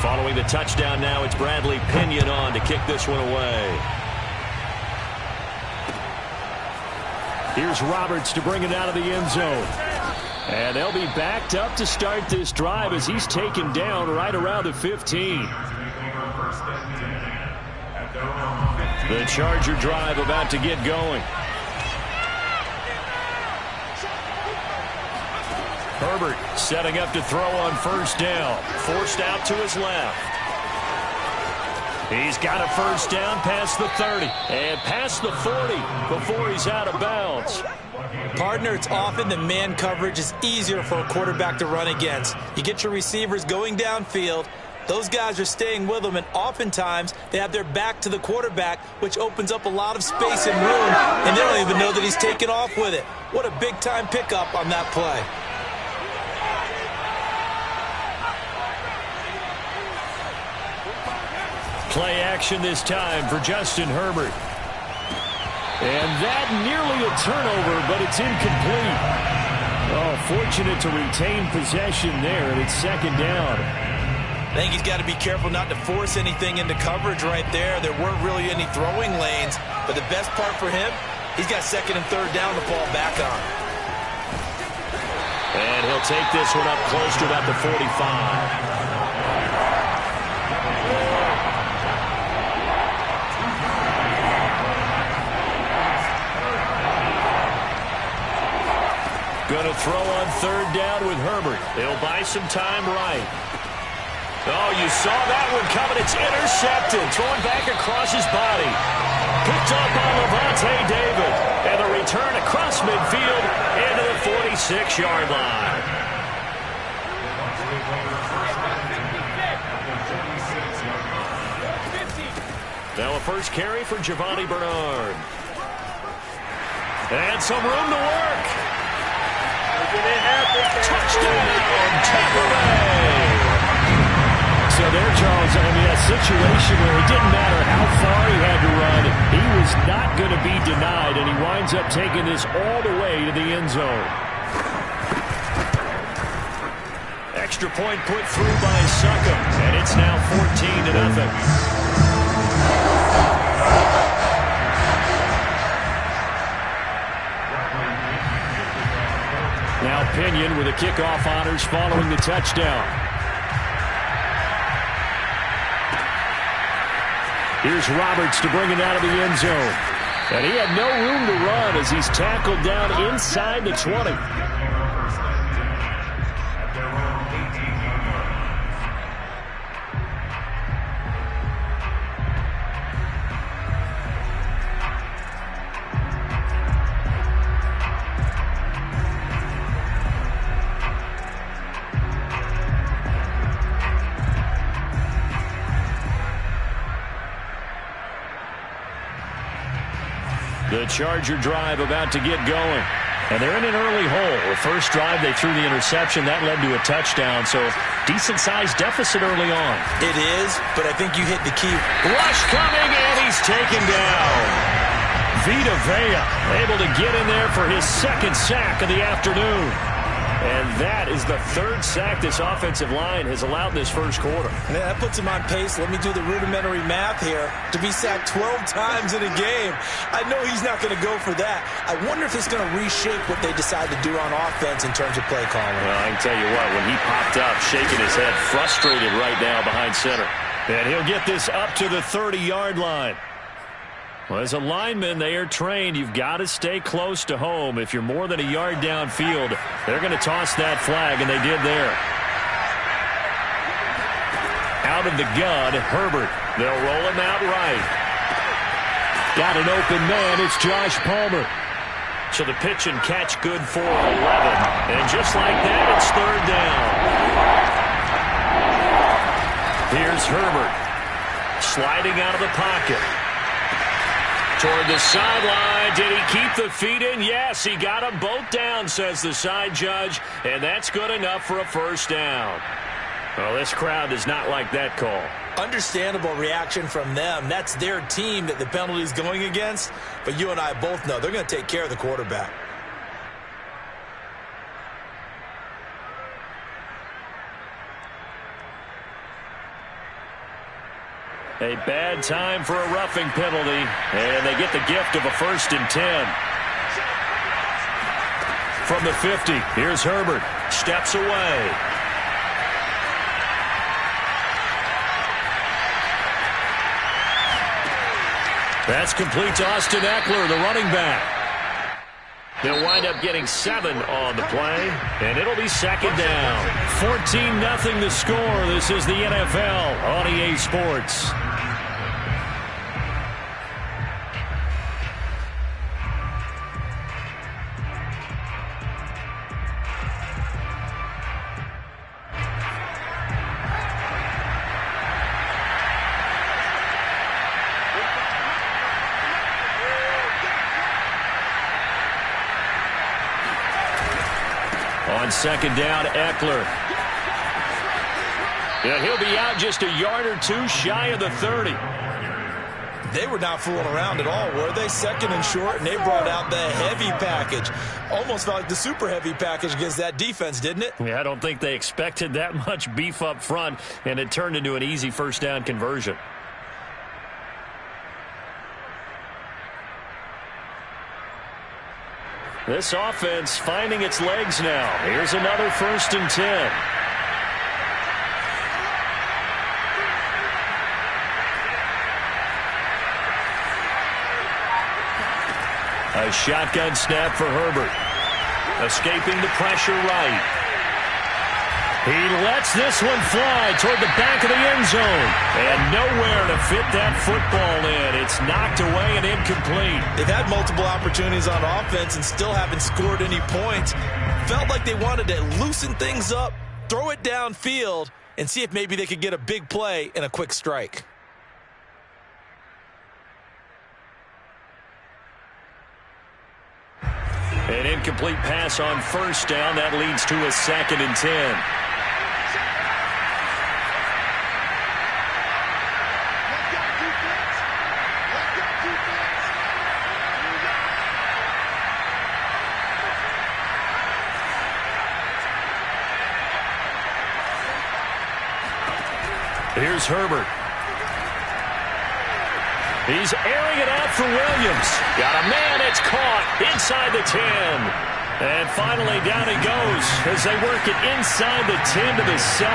Following the touchdown now, it's Bradley Pinion on to kick this one away. Here's Roberts to bring it out of the end zone. And they'll be backed up to start this drive as he's taken down right around the 15. The Charger drive about to get going. Herbert setting up to throw on first down. Forced out to his left. He's got a first down past the 30 and past the 40 before he's out of bounds. Partner, it's often the man coverage is easier for a quarterback to run against. You get your receivers going downfield. Those guys are staying with them, and oftentimes they have their back to the quarterback, which opens up a lot of space and room, and they don't even know that he's taken off with it. What a big-time pickup on that play. Play action this time for Justin Herbert. And that nearly a turnover, but it's incomplete. Oh, fortunate to retain possession there, and it's second down. I think he's got to be careful not to force anything into coverage right there. There weren't really any throwing lanes, but the best part for him, he's got second and third down to fall back on. And he'll take this one up close to about the 45. Going to throw on third down with Herbert. He'll buy some time right. Oh, you saw that one coming. It's intercepted. Thrown back across his body. Picked up by Levante David. And a return across midfield into the 46-yard line. Now a first carry for Giovanni Bernard. And some room to work. Touchdown, Tampa Bay. So there, Charles, I mean, a situation where it didn't matter how far he had to run, he was not going to be denied, and he winds up taking this all the way to the end zone. Extra point put through by Suckham, and it's now 14-0. Now Pinion with the kickoff honors following the touchdown. Here's Roberts to bring it out of the end zone. And he had no room to run as he's tackled down inside the 20. The Charger drive about to get going. And they're in an early hole. The first drive, they threw the interception. That led to a touchdown. So, decent-sized deficit early on. It is, but I think you hit the key. Rush coming, and he's taken down. Vita Vea able to get in there for his second sack of the afternoon. And that is the third sack this offensive line has allowed in this first quarter. Man, that puts him on pace. Let me do the rudimentary math here. To be sacked 12 times in a game. I know he's not going to go for that. I wonder if it's going to reshape what they decide to do on offense in terms of play calling. Well, I can tell you what, when he popped up, shaking his head, frustrated right now behind center. And he'll get this up to the 30-yard line. Well, as a lineman, they are trained. You've got to stay close to home. If you're more than a yard downfield, they're going to toss that flag, and they did there. Out of the gun, Herbert. They'll roll him out right. Got an open man. It's Josh Palmer. So the pitch and catch good for 11. And just like that, it's third down. Here's Herbert. Sliding out of the pocket. Toward the sideline. Did he keep the feet in? Yes, he got them both down, says the side judge. And that's good enough for a first down. Well, this crowd does not like that call. Understandable reaction from them. That's their team that the penalty is going against. But you and I both know they're going to take care of the quarterback. A bad time for a roughing penalty, and they get the gift of a 1st and 10. From the 50, here's Herbert. Steps away. That's complete to Austin Eckler, the running back. They'll wind up getting 7 on the play, and it'll be 2nd down. 14-0 the score. This is the NFL on EA Sports. On 2nd down, Eckler. Yeah, he'll be out just a yard or 2 shy of the 30. They were not fooling around at all, were they? 2nd and short, and they brought out the heavy package. Almost felt like the super heavy package against that defense, didn't it? Yeah, I don't think they expected that much beef up front, and it turned into an easy 1st down conversion. This offense finding its legs now. Here's another 1st and 10. A shotgun snap for Herbert. Escaping the pressure right. He lets this one fly toward the back of the end zone. And nowhere to fit that football in. It's knocked away and incomplete. They've had multiple opportunities on offense and still haven't scored any points. Felt like they wanted to loosen things up, throw it downfield, and see if maybe they could get a big play and a quick strike. An incomplete pass on 1st down. That leads to a 2nd and 10. Here's Herbert. He's airing it out for Williams. Got a man, it's caught inside the 10. And finally down he goes as they work it inside the 10 to the 7.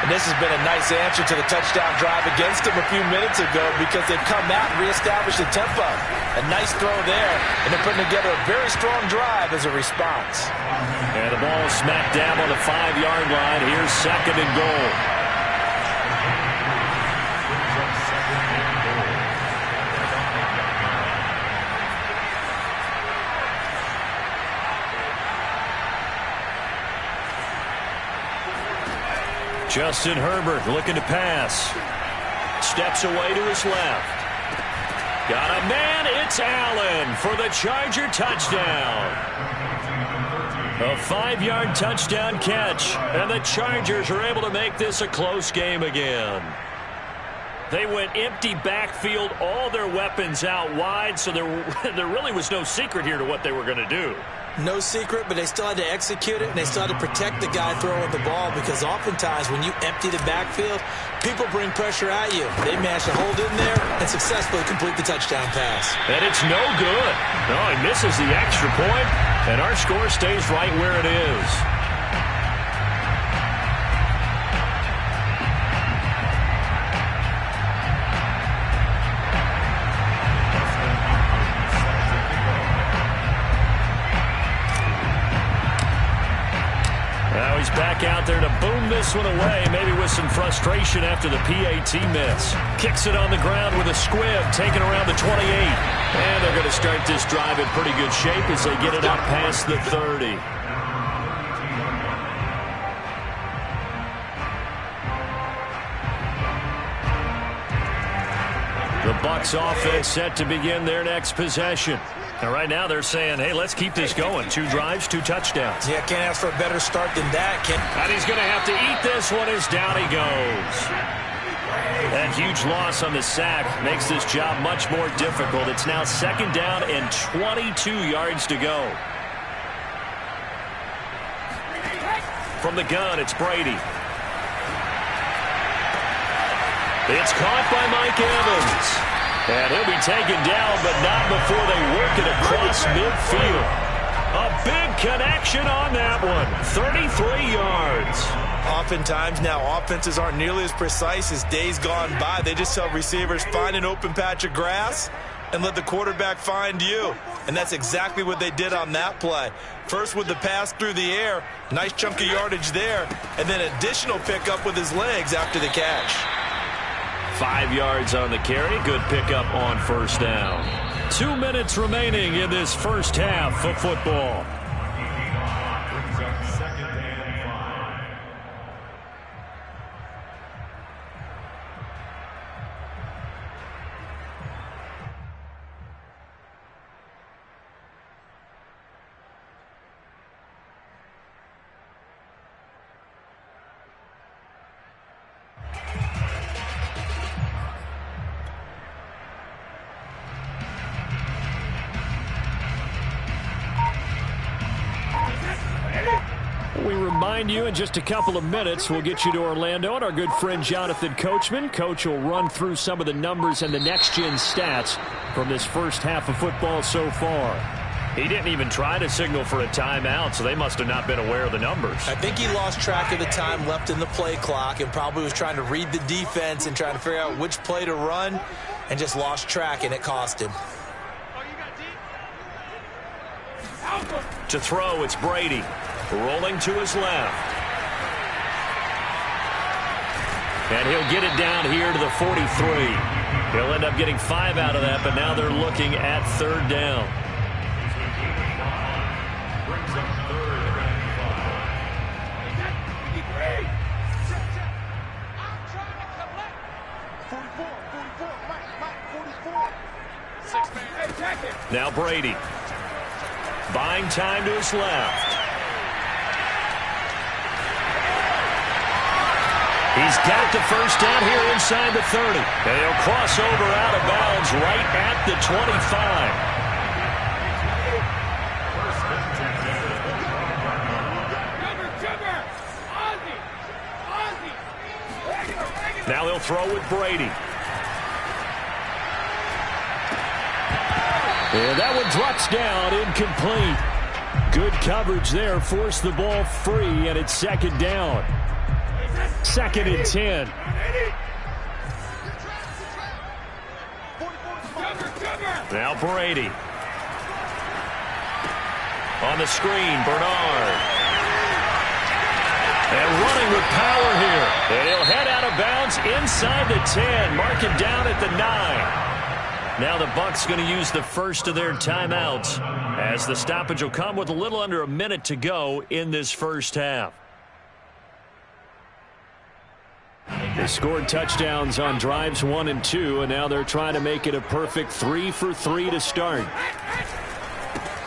And this has been a nice answer to the touchdown drive against them a few minutes ago because they've come out and reestablished the tempo. A nice throw there, and they're putting together a very strong drive as a response. And the ball smacked down on the 5-yard line. Here's 2nd and goal. Justin Herbert looking to pass. Steps away to his left. Got a man, it's Allen for the Charger touchdown. A 5-yard touchdown catch, and the Chargers are able to make this a close game again. They went empty backfield, all their weapons out wide, so there really was no secret here to what they were going to do. No secret, but they still had to execute it, and they still had to protect the guy throwing the ball because oftentimes when you empty the backfield, people bring pressure at you. They managed to hold in there and successfully complete the touchdown pass. And it's no good. No, he misses the extra point, and our score stays right where it is. Now he's back out there to boom this one away, maybe with some frustration after the PAT miss. Kicks it on the ground with a squib, taken around the 28. And they're going to start this drive in pretty good shape as they get it up past the 30. The Bucs offense set to begin their next possession. And right now they're saying, hey, let's keep this going. 2 drives, 2 touchdowns. Yeah, can't ask for a better start than that. And he's going to have to eat this one as down he goes. That huge loss on the sack makes this job much more difficult. It's now 2nd down and 22 yards to go. From the gun, it's Brady. It's caught by Mike Evans. And he'll be taken down, but not before they work it across midfield. A big connection on that one. 33 yards. Oftentimes now, offenses aren't nearly as precise as days gone by. They just tell receivers, find an open patch of grass and let the quarterback find you. And that's exactly what they did on that play. First with the pass through the air, nice chunk of yardage there, and then additional pickup with his legs after the catch. 5 yards on the carry. Good pickup on first down. 2 minutes remaining in this first half of football. We remind you in just a couple of minutes we'll get you to Orlando and our good friend Jonathan Coachman. Coach will run through some of the numbers and the next-gen stats from this first half of football so far. He didn't even try to signal for a timeout, so they must have not been aware of the numbers. I think he lost track of the time left in the play clock and probably was trying to read the defense and trying to figure out which play to run and just lost track, and it cost him. To throw, it's Brady. Rolling to his left. And he'll get it down here to the 43. He'll end up getting 5 out of that, but now they're looking at third down. Now Brady. Buying time to his left. He's got the first down here inside the 30. And he'll cross over out of bounds right at the 25. Now they'll throw with Brady. And that one drops down, incomplete. Good coverage there, forced the ball free, and it's second down. Second and 10. Now Brady. On the screen, Bernard. And running with power here. And he'll head out of bounds inside the 10. Mark it down at the 9. Now the Bucs going to use the first of their timeouts as the stoppage will come with a little under a minute to go in this first half. They scored touchdowns on drives 1 and 2, and now they're trying to make it a perfect 3 for 3 to start.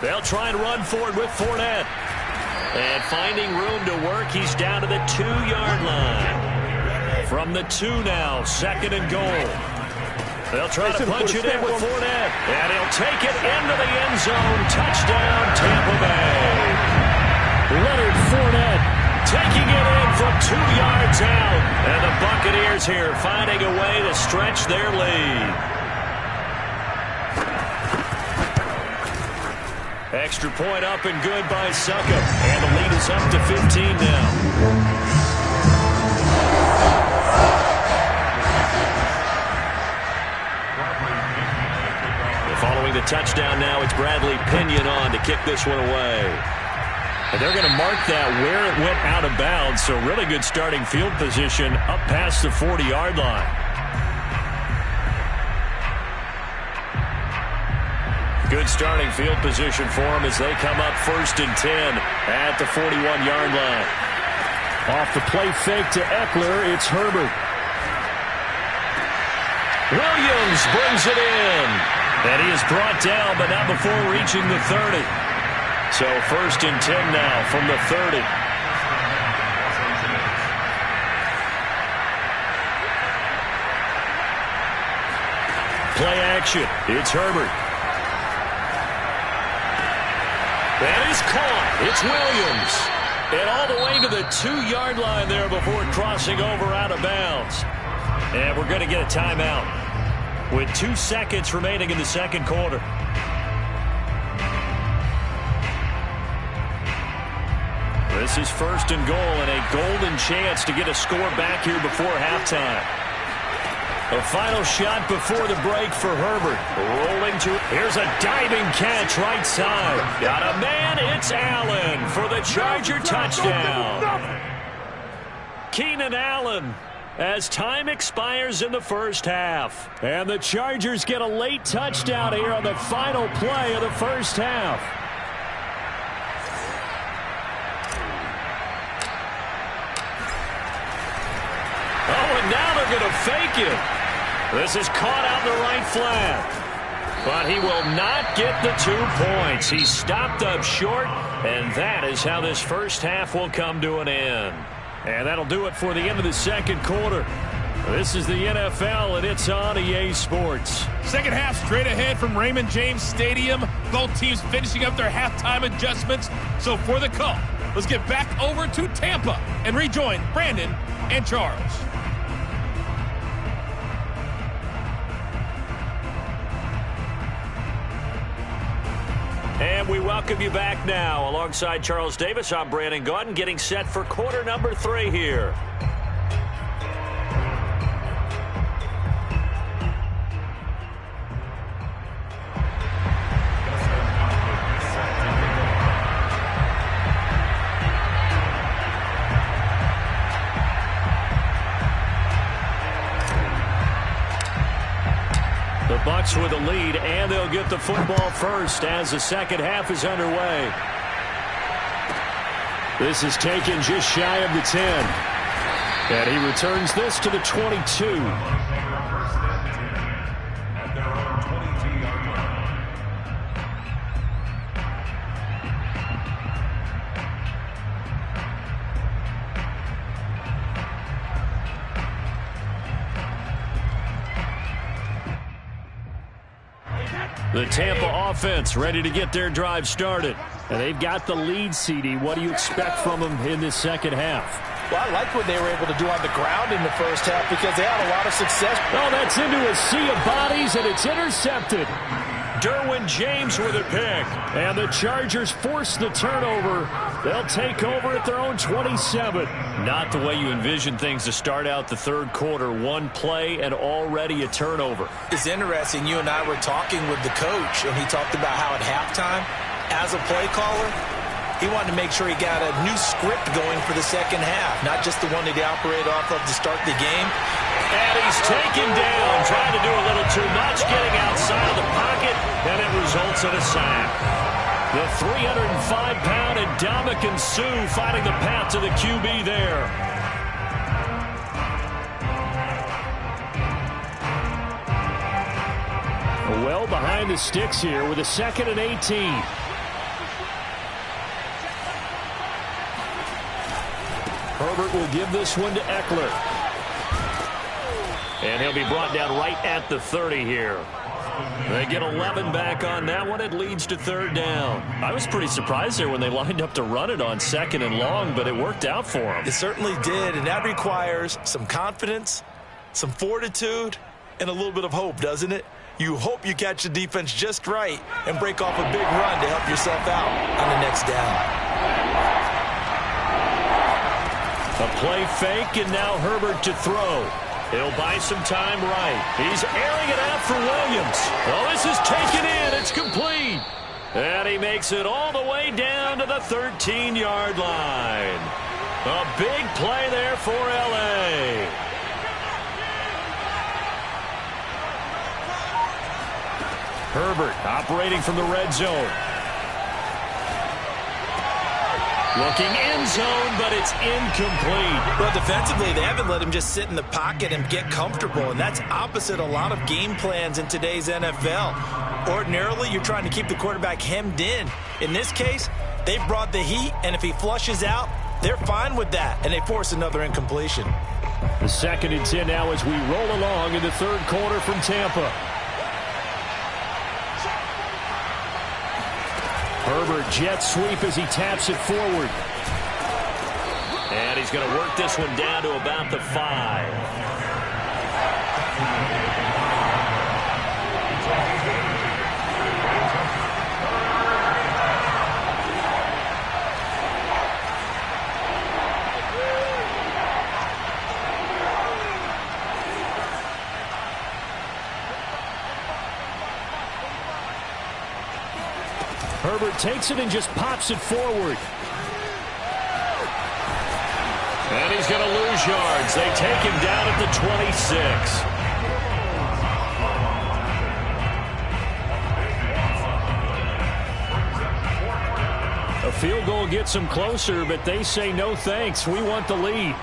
They'll try and run forward with Fournette. And finding room to work, he's down to the 2-yard line. From the 2 now, second and goal. They'll try to punch it in with Fournette. And he'll take it into the end zone. Touchdown, Tampa Bay. Leonard Fournette taking it in from 2 yards out. And the Buccaneers here finding a way to stretch their lead. Extra point up and good by Succop. And the lead is up to 15 now. Following the touchdown now, it's Bradley Pinion on to kick this one away. And they're going to mark that where it went out of bounds, so really good starting field position up past the 40-yard line. Good starting field position for them as they come up first and 10 at the 41-yard line. Off the play fake to Eckler, it's Herbert. Williams brings it in. And he is brought down, but not before reaching the 30. So first and 10 now from the 30. Play action. It's Herbert. That is caught. It's Williams. And all the way to the 2-yard line there before crossing over out of bounds. And we're going to get a timeout with 2 seconds remaining in the second quarter. This is first and goal and a golden chance to get a score back here before halftime. A final shot before the break for Herbert. Rolling to, here's a diving catch right side. Got a man, it's Allen for the Charger touchdown. Keenan Allen as time expires in the first half. And the Chargers get a late touchdown here on the final play of the first half. Oh, and now they're going to fake it. This is caught out in the right flat. But he will not get the 2 points. He stopped up short, and that is how this first half will come to an end. And that'll do it for the end of the second quarter. This is the NFL, and it's on EA Sports. Second half straight ahead from Raymond James Stadium. Both teams finishing up their halftime adjustments. So for the call, let's get back over to Tampa and rejoin Brandon and Charles. And we welcome you back now. Alongside Charles Davis, I'm Brandon Gaudin, getting set for quarter number 3 here. The Bucs with a lead, and they'll get the football first as the second half is underway. This is taken just shy of the 10. And he returns this to the 22. The Tampa offense ready to get their drive started. And they've got the lead, CD. What do you expect from them in this second half? Well, I like what they were able to do on the ground in the first half because they had a lot of success. Oh, that's into a sea of bodies, and it's intercepted. Derwin James with a pick. And the Chargers force the turnover. They'll take over at their own 27. Not the way you envision things to start out the third quarter. One play and already a turnover. It's interesting. You and I were talking with the coach, and he talked about how at halftime, as a play caller, he wanted to make sure he got a new script going for the second half, not just the one that he operated off of to start the game. And he's taken down, trying to do a little too much, getting outside of the pocket, and it results in a sack. The 305-pound Ndamukong Suh fighting the path to the QB there. Well behind the sticks here with a 2nd and 18. Herbert will give this one to Eckler. And he'll be brought down right at the 30 here. They get 11 back on that one. It leads to 3rd down. I was pretty surprised there when they lined up to run it on 2nd and long, but it worked out for them. It certainly did, and that requires some confidence, some fortitude, and a little bit of hope, doesn't it? You hope you catch the defense just right and break off a big run to help yourself out on the next down. A play fake, and now Herbert to throw. He'll buy some time right. He's airing it out for Williams. Oh, this is taken in. It's complete. And he makes it all the way down to the 13-yard line. A big play there for L.A. Herbert operating from the red zone. Looking end zone, but it's incomplete. Well, defensively, they haven't let him just sit in the pocket and get comfortable, and that's opposite a lot of game plans in today's NFL. Ordinarily, you're trying to keep the quarterback hemmed in. In this case, they've brought the heat, and if he flushes out, they're fine with that, and they force another incompletion. The 2nd and 10 now as we roll along in the third quarter from Tampa. Herbert jet sweep as he taps it forward. And he's going to work this one down to about the 5. Herbert takes it and just pops it forward. And he's going to lose yards. They take him down at the 26. A field goal gets them closer, but they say no thanks. We want the lead.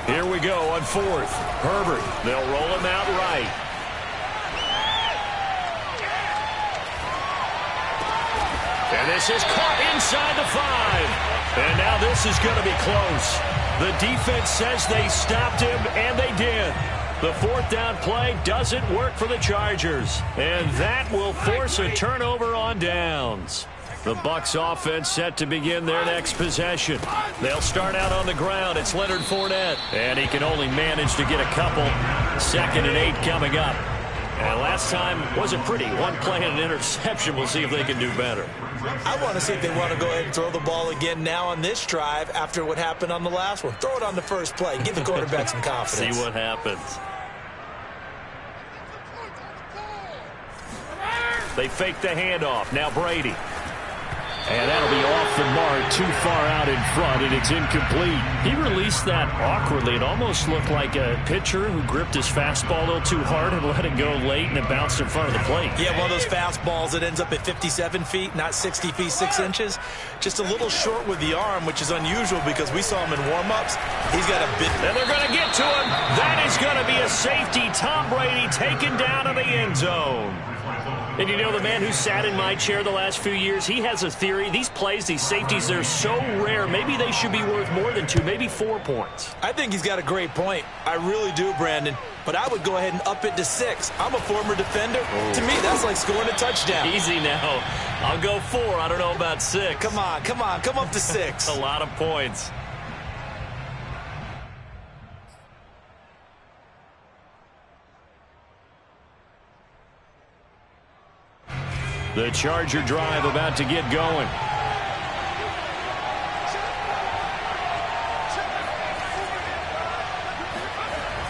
Here we go on fourth. Herbert, they'll roll him out right. And this is caught inside the 5. And now this is going to be close. The defense says they stopped him, and they did. The fourth down play doesn't work for the Chargers. And that will force a turnover on downs. The Bucs offense set to begin their next possession. They'll start out on the ground. It's Leonard Fournette. And he can only manage to get a couple. 2nd and 8 coming up. And last time wasn't pretty. One play and an interception. We'll see if they can do better. I want to see if they want to go ahead and throw the ball again now on this drive after what happened on the last one. Throw it on the first play. Give the quarterback some confidence. See what happens. They fake the handoff. Now Brady. And that'll be off the mark, too far out in front, and it's incomplete. He released that awkwardly. It almost looked like a pitcher who gripped his fastball a little too hard and let it go late, and it bounced in front of the plate. Yeah, one of those fastballs that ends up at 57 feet, not 60 feet, 6 inches. Just a little short with the arm, which is unusual because we saw him in warm-ups. He's got a big... And they're going to get to him. That is going to be a safety. Tom Brady taken down in the end zone. And you know, the man who sat in my chair the last few years, he has a theory. These plays, these safeties, they're so rare. Maybe they should be worth more than 2, maybe 4 points. I think he's got a great point. I really do, Brandon. But I would go ahead and up it to 6. I'm a former defender. Oh. To me, that's like scoring a touchdown. Easy now. I'll go 4. I don't know about 6. Come on. Come up to 6. A lot of points. The Charger drive about to get going.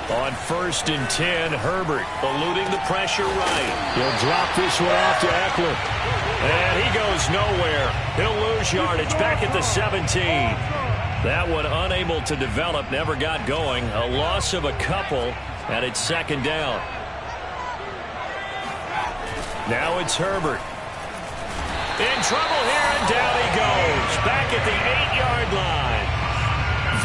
On 1st and 10, Herbert eluding the pressure right. He'll drop this one off to Eckler. And he goes nowhere. He'll lose yardage back at the 17. That one unable to develop, never got going. A loss of a couple, and it's 2nd down. Now it's Herbert. In trouble here, and down he goes. Back at the 8-yard line.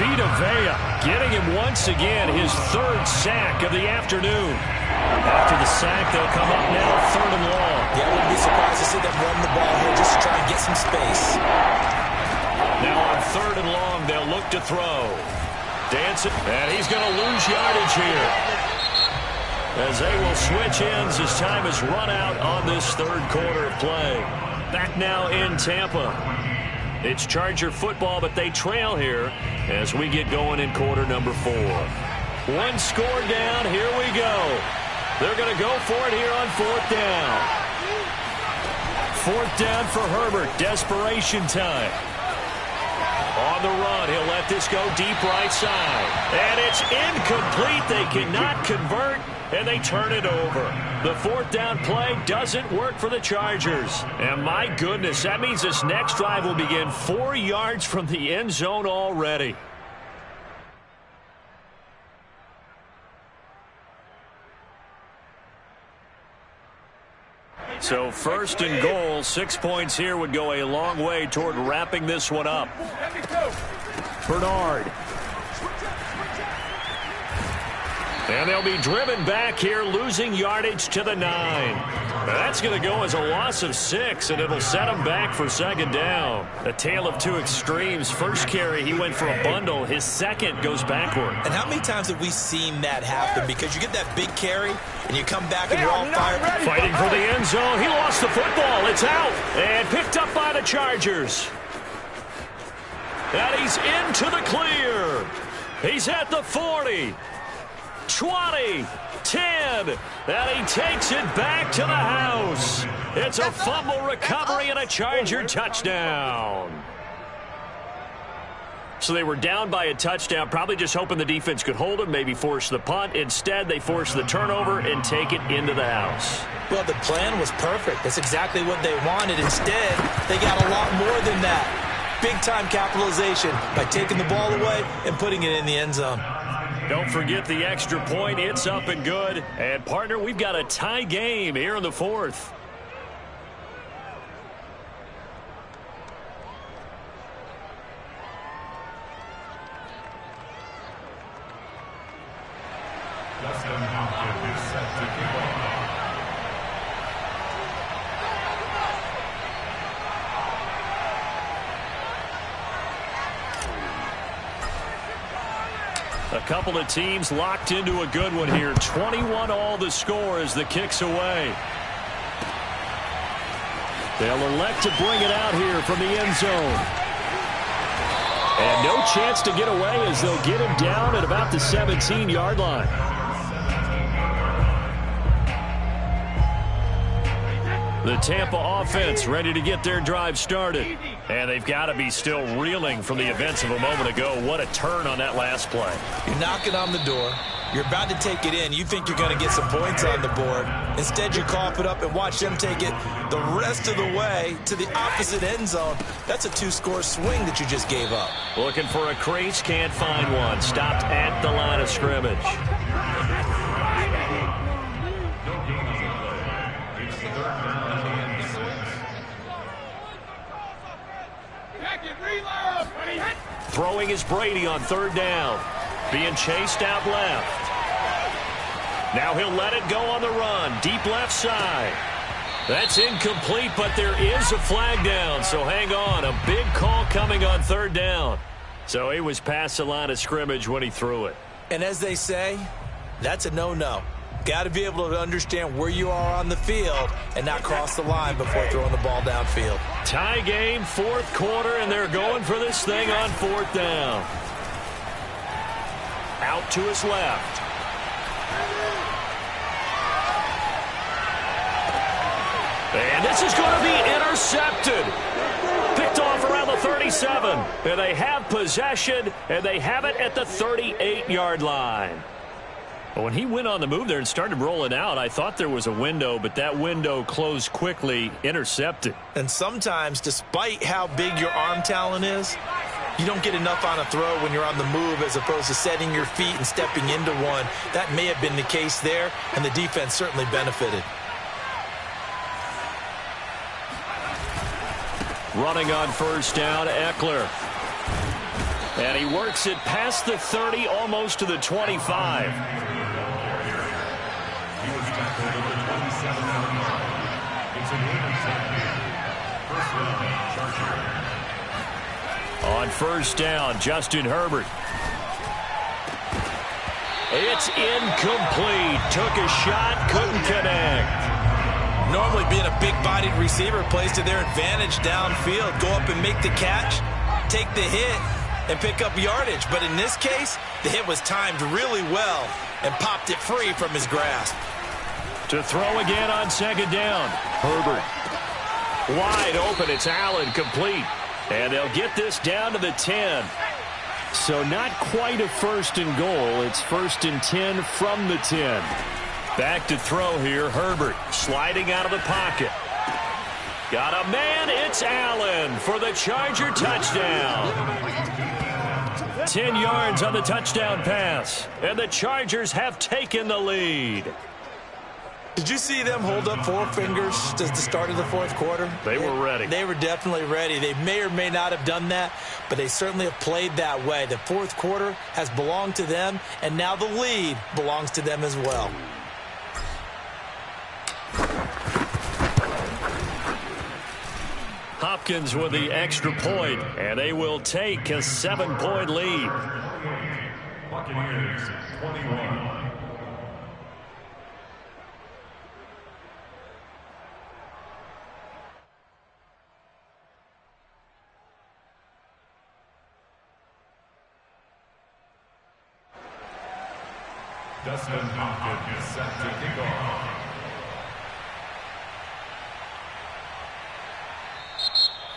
Vita Vea getting him once again, his 3rd sack of the afternoon. After the sack, they'll come up now 3rd and long. Yeah, I wouldn't be surprised to see them run the ball here just to try and get some space. Now on 3rd and long, they'll look to throw. Dancing, and he's going to lose yardage here. As they will switch ends as time is run out on this 3rd quarter of play. Back now in Tampa. It's Charger football, but they trail here as we get going in quarter number 4. 1 score down. Here we go. They're going to go for it here on 4th down. 4th down for Herbert. Desperation time. On the run, he'll let this go deep right side. And it's incomplete. They cannot convert, and they turn it over. The 4th down play doesn't work for the Chargers. And my goodness, that means this next drive will begin 4 yards from the end zone already. So 1st and goal, 6 points here would go a long way toward wrapping this one up. Bernard. And they'll be driven back here, losing yardage to the 9. Now that's going to go as a loss of 6, and it'll set them back for 2nd down. A tale of 2 extremes. First carry, he went for a bundle. His second goes backward. And how many times have we seen that happen? Because you get that big carry, and you come back and you're all fired. Fighting for the end zone. He lost the football. It's out. And picked up by the Chargers. And he's into the clear. He's at the 40, 20, 10, and he takes it back to the house. It's a fumble recovery and a Charger touchdown. So they were down by a touchdown, probably just hoping the defense could hold them, maybe force the punt. Instead, they force the turnover and take it into the house. Well, the plan was perfect. That's exactly what they wanted. Instead, they got a lot more than that. Big-time capitalization by taking the ball away and putting it in the end zone. Don't forget the extra point. It's up and good. And, partner, we've got a tie game here in the fourth. A couple of teams locked into a good one here. 21 all the score as the kick's away. They'll elect to bring it out here from the end zone. And no chance to get away as they'll get him down at about the 17-yard line. The Tampa offense ready to get their drive started. And they've got to be still reeling from the events of a moment ago. What a turn on that last play. You're knocking on the door. You're about to take it in. You think you're going to get some points on the board. Instead, you cough it up and watch them take it the rest of the way to the opposite end zone. That's a two-score swing that you just gave up. Looking for a crease, can't find one. Stopped at the line of scrimmage. Throwing is Brady on third down. Being chased out left. Now he'll let it go on the run. Deep left side. That's incomplete, but there is a flag down, so hang on. A big call coming on third down. So he was past the line of scrimmage when he threw it. And as they say, that's a no-no. Got to be able to understand where you are on the field and not cross the line before throwing the ball downfield. Tie game, fourth quarter, and they're going for this thing on fourth down. Out to his left. And this is going to be intercepted. Picked off around the 37. And they have possession, and they have it at the 38-yard line. But when he went on the move there and started rolling out, I thought there was a window, but that window closed quickly, intercepted. And sometimes, despite how big your arm talent is, you don't get enough on a throw when you're on the move as opposed to setting your feet and stepping into one. That may have been the case there, and the defense certainly benefited. Running on first down, Eckler. And he works it past the 30, almost to the 25. On first down, Justin Herbert. It's incomplete. Took a shot, couldn't connect. Normally being a big-bodied receiver plays to their advantage downfield. Go up and make the catch, take the hit, and pick up yardage. But in this case, the hit was timed really well and popped it free from his grasp. To throw again on second down. Herbert. Wide open. It's Allen, complete. And they'll get this down to the 10. So not quite a first and goal. It's first and 10 from the 10. Back to throw here, Herbert. Sliding out of the pocket. Got a man, it's Allen for the Charger touchdown. 10 yards on the touchdown pass. And the Chargers have taken the lead. Did you see them hold up four fingers at the start of the fourth quarter? They were ready. They were definitely ready. They may or may not have done that, but they certainly have played that way. The fourth quarter has belonged to them, and now the lead belongs to them as well. Hopkins with the extra point, and they will take a 7-point lead. Buccaneers 21. Dustin Hopkins set to kick off.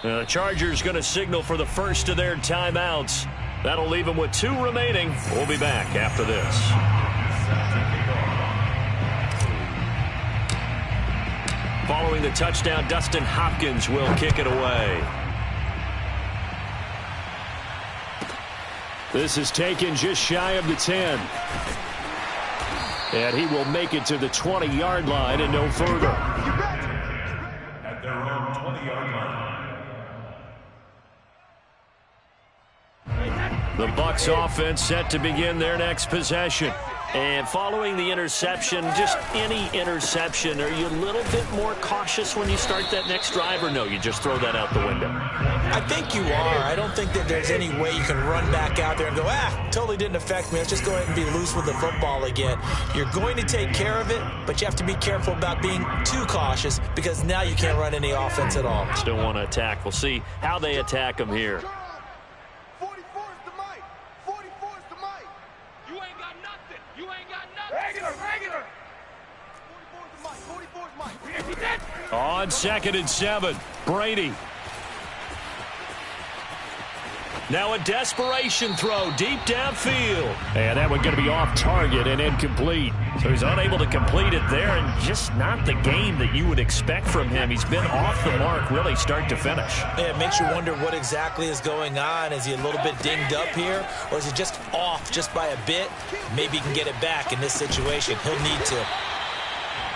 The Chargers going to signal for the first of their timeouts. That'll leave them with 2 remaining. We'll be back after this. Following the touchdown, Dustin Hopkins will kick it away. This is taken just shy of the 10. And he will make it to the 20-yard line and no further. At their own 20-yard line. The Bucs offense set to begin their next possession. And following the interception, just any interception, are you a little bit more cautious when you start that next drive, or no, you just throw that out the window? I think you are. I don't think that there's any way you can run back out there and go, totally didn't affect me. Let's just go ahead and be loose with the football again. You're going to take care of it, but you have to be careful about being too cautious because now you can't run any offense at all. Still want to attack. We'll see how they attack them here. On 2nd and 7, Brady. Now a desperation throw deep downfield. And that one going to be off target and incomplete. So he's unable to complete it there, and just not the game that you would expect from him. He's been off the mark really start to finish. Yeah, it makes you wonder what exactly is going on. Is he a little bit dinged up here, or is he just off just by a bit? Maybe he can get it back in this situation. He'll need to.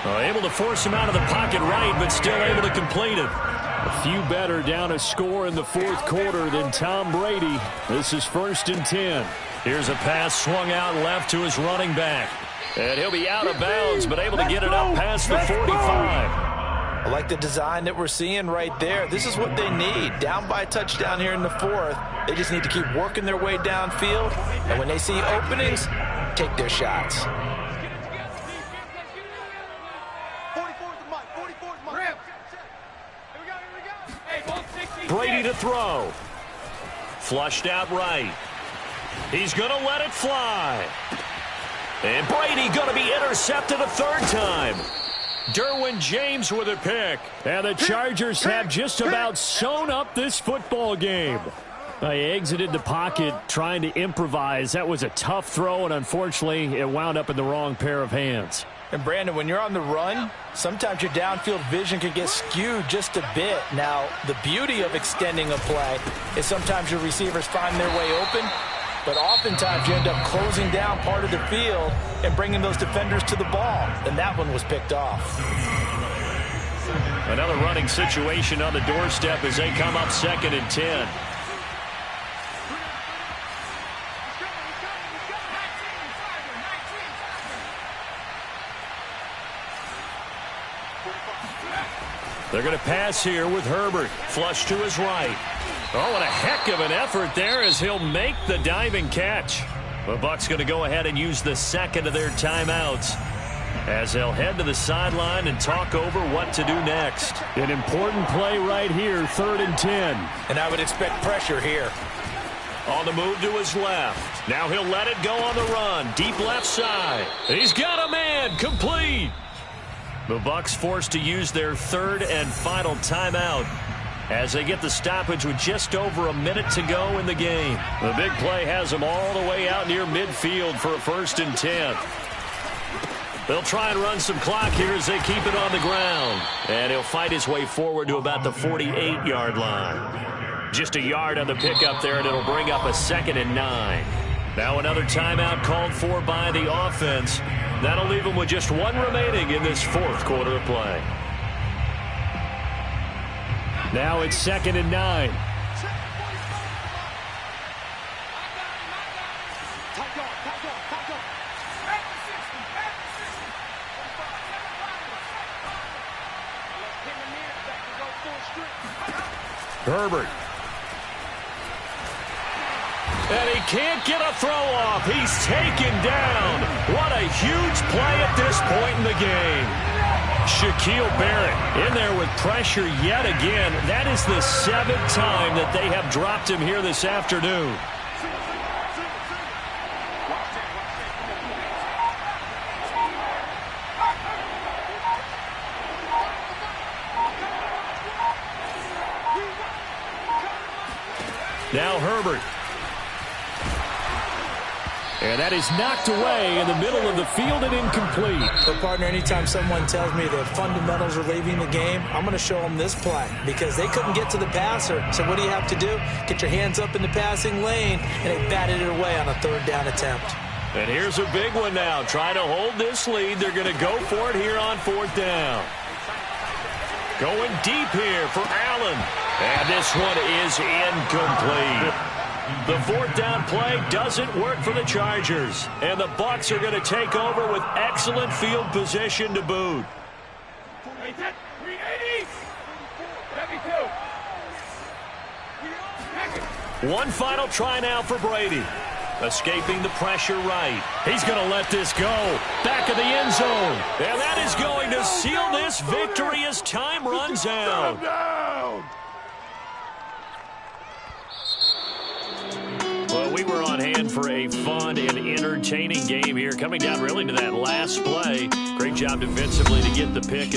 Able to force him out of the pocket right, but still able to complete it. A few better down a score in the 4th quarter than Tom Brady. This is 1st and 10. Here's a pass swung out left to his running back. And he'll be out of bounds, but able to get it up past the 45. I like the design that we're seeing right there. This is what they need. Down by a touchdown here in the 4th. They just need to keep working their way downfield. And when they see openings, take their shots. Brady to throw. Flushed out right. He's going to let it fly. And Brady going to be intercepted a 3rd time. Derwin James with a pick. And the Chargers have just about sewn up this football game. They exited the pocket trying to improvise. That was a tough throw, and unfortunately, it wound up in the wrong pair of hands. And, Brandon, when you're on the run, sometimes your downfield vision can get skewed just a bit. Now, the beauty of extending a play is sometimes your receivers find their way open, but oftentimes you end up closing down part of the field and bringing those defenders to the ball. And that one was picked off. Another running situation on the doorstep as they come up 2nd and 10. They're going to pass here with Herbert. Flush to his right. Oh, and a heck of an effort there as he'll make the diving catch. The Bucs going to go ahead and use the 2nd of their timeouts as they'll head to the sideline and talk over what to do next. An important play right here, 3rd and 10. And I would expect pressure here. On the move to his left. Now he'll let it go on the run. Deep left side. He's got a man. Complete. The Bucs forced to use their 3rd and final timeout as they get the stoppage with just over a minute to go in the game. The big play has them all the way out near midfield for a 1st and 10. They'll try and run some clock here as they keep it on the ground. And he'll fight his way forward to about the 48-yard line. Just a yard on the pickup there, and it'll bring up a 2nd and 9. Now another timeout called for by the offense. That'll leave them with just 1 remaining in this 4th quarter of play. Now it's 2nd and 9. Herbert. And he can't get a throw off. He's taken down. What a huge play at this point in the game. Shaquille Barrett in there with pressure yet again. That is the 7th time that they have dropped him here this afternoon. Now Herbert. And that is knocked away in the middle of the field and incomplete. So, partner, anytime someone tells me the fundamentals are leaving the game, I'm going to show them this play because they couldn't get to the passer. So what do you have to do? Get your hands up in the passing lane, and they batted it away on a third down attempt. And here's a big one now. Trying to hold this lead. They're going to go for it here on fourth down. Going deep here for Allen. And this one is incomplete. The fourth down play doesn't work for the Chargers. And the Bucs are going to take over with excellent field position to boot. One final try now for Brady. Escaping the pressure right. He's going to let this go. Back of the end zone. And that is going to seal this victory as time runs out. Well, we were on hand for a fun and entertaining game here. Coming down really to that last play. Great job defensively to get the pick.